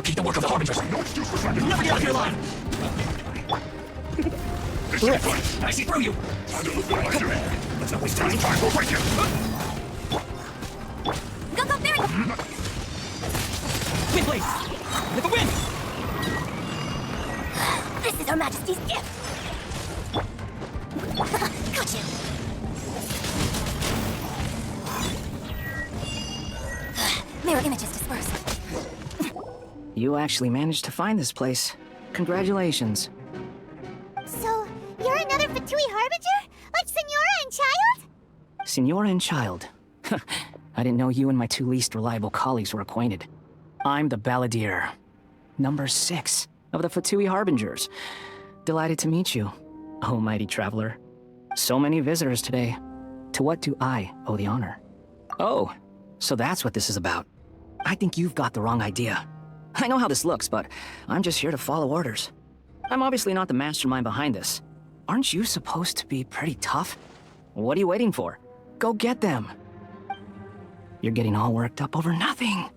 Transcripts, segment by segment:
repeat the work of the Harbingers. No excuse for slacking. Never get out of your line! I see through you! Time to look what I like your head. Let's not waste time. We'll break you! Go, go, there! Wind blade! With the wind! This is Her Majesty's gift! Got you! Mirror images dispersed. You actually managed to find this place. Congratulations. So, you're another Fatui Harbinger? Like Senora and Child? Senora and Child. I didn't know you and my two least reliable colleagues were acquainted. I'm the Balladeer. Number 6 of the Fatui Harbingers. Delighted to meet you, oh mighty traveler. So many visitors today. To what do I owe the honor? Oh, so that's what this is about. I think you've got the wrong idea. I know how this looks, but I'm just here to follow orders. I'm obviously not the mastermind behind this. Aren't you supposed to be pretty tough? What are you waiting for? Go get them. You're getting all worked up over nothing.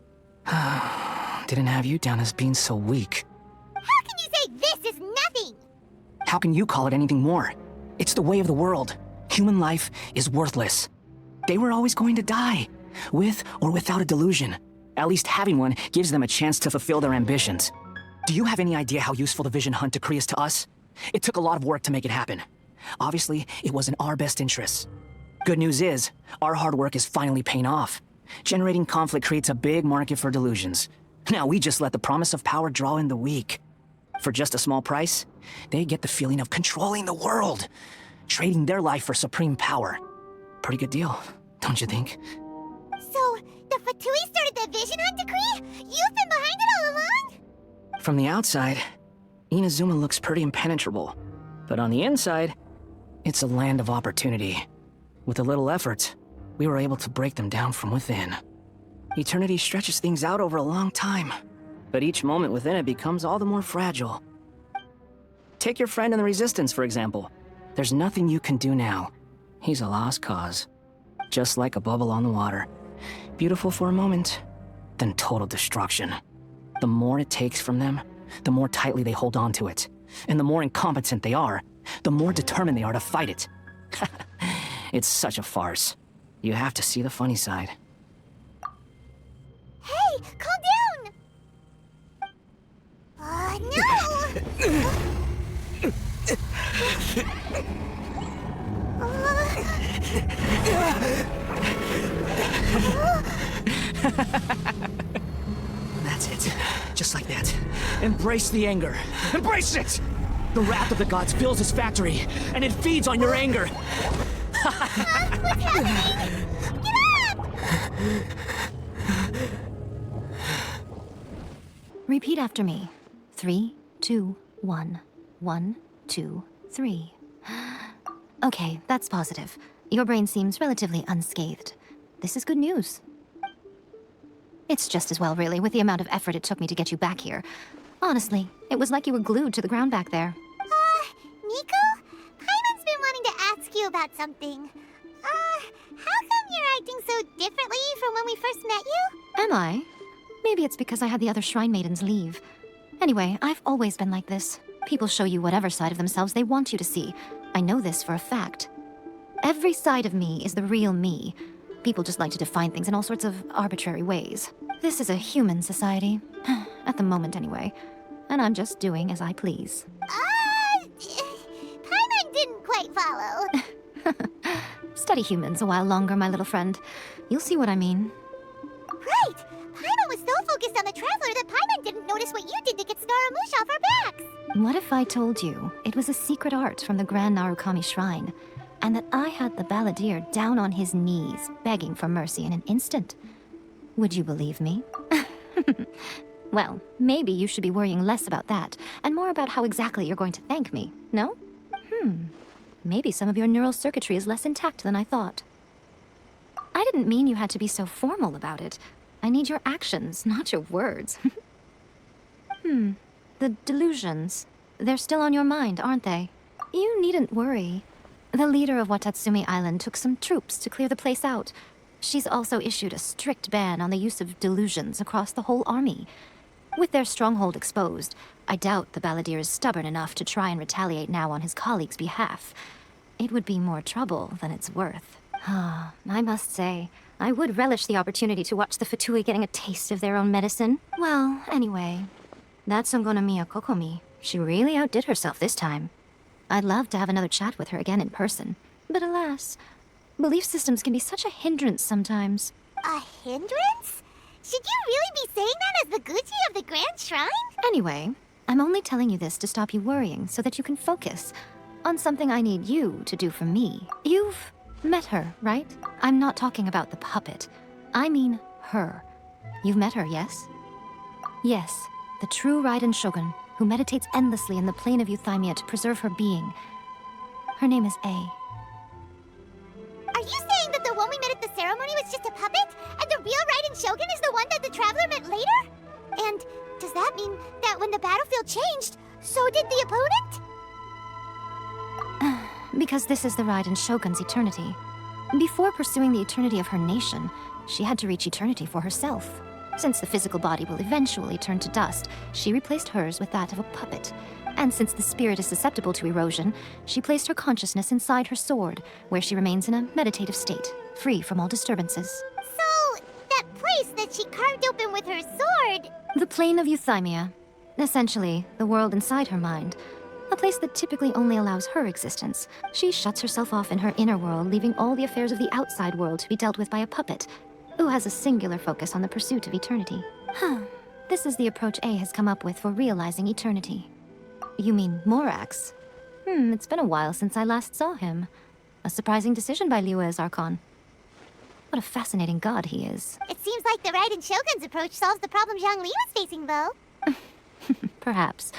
Didn't have you down as being so weak. How can you say this is nothing? How can you call it anything more? It's the way of the world. Human life is worthless. They were always going to die, with or without a delusion. At least having one gives them a chance to fulfill their ambitions. Do you have any idea how useful the Vision Hunt decree is to us? It took a lot of work to make it happen. Obviously, it was in our best interests. Good news is, our hard work is finally paying off. Generating conflict creates a big market for delusions. Now we just let the promise of power draw in the weak. For just a small price, they get the feeling of controlling the world, trading their life for supreme power. Pretty good deal, don't you think? So, the Fatui started the Vision Hunt decree? You've been behind it all along? From the outside, Inazuma looks pretty impenetrable. But on the inside, it's a land of opportunity. With a little effort, we were able to break them down from within. Eternity stretches things out over a long time, but each moment within it becomes all the more fragile. Take your friend in the Resistance, for example. There's nothing you can do now. He's a lost cause. Just like a bubble on the water. Beautiful for a moment, then total destruction. The more it takes from them, the more tightly they hold on to it. And the more incompetent they are, the more determined they are to fight it. It's such a farce. You have to see the funny side. Hey, calm down! No! That's it. Just like that. Embrace the anger. Embrace it! The wrath of the gods fills this factory, and it feeds on your anger. What's happening? Get up! Repeat after me. 3, 2, 1. 1, 2, 3. Okay, that's positive. Your brain seems relatively unscathed. This is good news. It's just as well, really, with the amount of effort it took me to get you back here. Honestly, it was like you were glued to the ground back there. Nico? Paimon's been wanting to ask you about something. How come you're acting so differently from when we first met you? Am I? Maybe it's because I had the other Shrine Maidens leave. Anyway, I've always been like this. People show you whatever side of themselves they want you to see. I know this for a fact. Every side of me is the real me. People just like to define things in all sorts of arbitrary ways. This is a human society. At the moment, anyway. And I'm just doing as I please. Paimon didn't quite follow. Study humans a while longer, my little friend. You'll see what I mean. Right! Paimon was so focused on the Traveler that Paimon didn't notice what you did to get Scaramouche off our backs. What if I told you it was a secret art from the Grand Narukami Shrine, and that I had the Balladeer down on his knees, begging for mercy in an instant? Would you believe me? Well, maybe you should be worrying less about that, and more about how exactly you're going to thank me, no? Maybe some of your neural circuitry is less intact than I thought. I didn't mean you had to be so formal about it. I need your actions, not your words. The delusions. They're still on your mind, aren't they? You needn't worry. The leader of Watatsumi Island took some troops to clear the place out. She's also issued a strict ban on the use of delusions across the whole army. With their stronghold exposed, I doubt the Balladeer is stubborn enough to try and retaliate now on his colleague's behalf. It would be more trouble than it's worth. I must say, I would relish the opportunity to watch the Fatui getting a taste of their own medicine. Well, anyway, that's Songonomiya Kokomi. She really outdid herself this time. I'd love to have another chat with her again in person. But alas, belief systems can be such a hindrance sometimes. A hindrance? Should you really be saying that as the Gucci of the Grand Shrine? Anyway, I'm only telling you this to stop you worrying so that you can focus on something I need you to do for me. You've met her, right? I'm not talking about the puppet. I mean her. You've met her, yes? Yes, the true Raiden Shogun, who meditates endlessly in the plane of Euthymia to preserve her being. Her name is A. Are you saying that the one we met at the ceremony was just a puppet, and the real Raiden Shogun is the one that the Traveler met later? And does that mean that when the battlefield changed, so did the opponent? Because this is the Raiden Shogun's eternity. Before pursuing the eternity of her nation, she had to reach eternity for herself. Since the physical body will eventually turn to dust, she replaced hers with that of a puppet. And since the spirit is susceptible to erosion, she placed her consciousness inside her sword, where she remains in a meditative state, free from all disturbances. So, that place that she carved open with her sword... The plane of Euthymia. Essentially, the world inside her mind. A place that typically only allows her existence. She shuts herself off in her inner world, leaving all the affairs of the outside world to be dealt with by a puppet, who has a singular focus on the pursuit of eternity. This is the approach A has come up with for realizing eternity. You mean Morax? It's been a while since I last saw him. A surprising decision by Liyue's Archon. What a fascinating god he is. It seems like the Raiden Shogun's approach solves the problem Zhang Li was facing, though. Perhaps.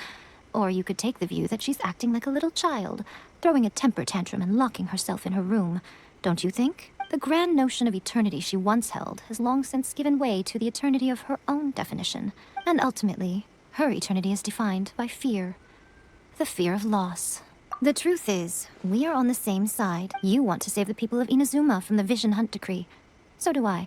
Or you could take the view that she's acting like a little child, throwing a temper tantrum and locking herself in her room. Don't you think? The grand notion of eternity she once held has long since given way to the eternity of her own definition. And ultimately, her eternity is defined by fear. The fear of loss. The truth is, we are on the same side. You want to save the people of Inazuma from the Vision Hunt decree. So do I.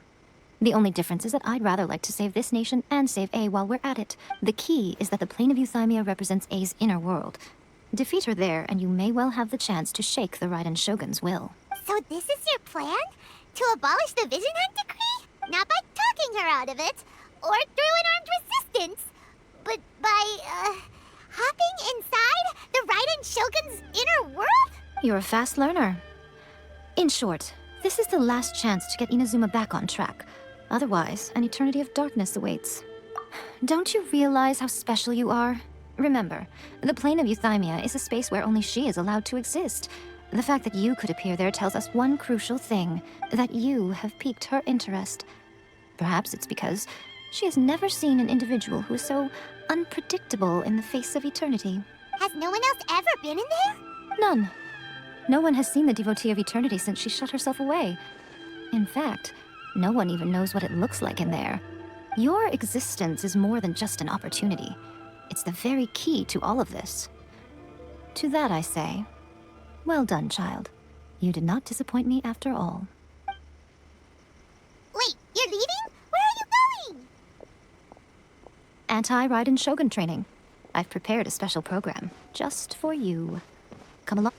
The only difference is that I'd rather like to save this nation and save A while we're at it. The key is that the plane of Euthymia represents A's inner world. Defeat her there, and you may well have the chance to shake the Raiden Shogun's will. So this is your plan? To abolish the Vision Hunt decree? Not by talking her out of it, or through an armed resistance, but by, hopping inside the Raiden Shogun's inner world? You're a fast learner. In short, this is the last chance to get Inazuma back on track. Otherwise, an eternity of darkness awaits. Don't you realize how special you are? Remember, the plane of Euthymia is a space where only she is allowed to exist. The fact that you could appear there tells us one crucial thing, that you have piqued her interest. Perhaps it's because she has never seen an individual who is so unpredictable in the face of eternity. Has no one else ever been in there? None. No one has seen the devotee of eternity since she shut herself away. In fact, no one even knows what it looks like in there. Your existence is more than just an opportunity. It's the very key to all of this. To that I say, well done, child. You did not disappoint me after all. Wait, you're leaving? Where are you going? Anti-Raiden Shogun training. I've prepared a special program just for you. Come along.